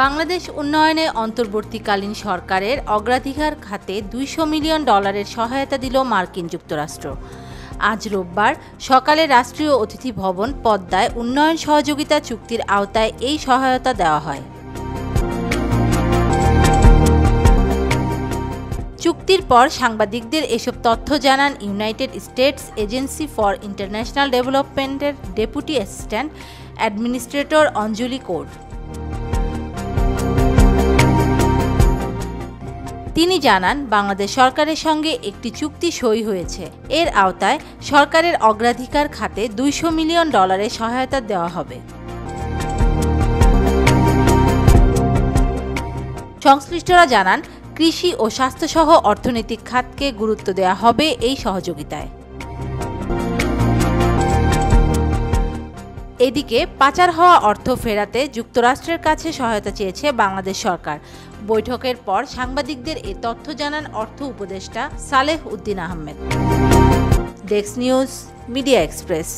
বাংলাদেশ উন্নয়নে অন্তর্বর্তীকালীন সরকারের অগ্রাধিকার খাতে $200 মিলিয়ন সহায়তা দিল মার্কিন যুক্তরাষ্ট্র। আজ রোববার সকালে রাষ্ট্রীয় অতিথি ভবন পদ্মায় উন্নয়ন সহযোগিতা চুক্তির আওতায় এই সহায়তা দেওয়া হয়। চুক্তির পর সাংবাদিকদের এসব তথ্য জানান United states agency for international ডেভেলপমেন্টের ডেপুটি অ্যাসিস্ট্যান্ট অ্যাডমিনিস্ট্রেটর অঞ্জলি কৌর। তিনি জানান, বাংলাদেশ সরকারের সঙ্গে একটি চুক্তি সই হয়েছে। এর আওতায় সরকারের অগ্রাধিকার খাতে $200 মিলিয়ন সহায়তা দেওয়া হবে। সংশ্লিষ্টরা জানান, কৃষি ও স্বাস্থ্যসহ অর্থনৈতিক খাতকে গুরুত্ব দেওয়া হবে এই সহযোগিতায়। এদিকে পাচার হওয়া অর্থ ফেরাতে যুক্তরাষ্ট্রের কাছে সহায়তা চেয়েছে বাংলাদেশ সরকার। বৈঠকের পর সাংবাদিকদের এ তথ্য জানান অর্থ উপদেষ্টা Saleh Uddin Ahmed. Desk news, media express.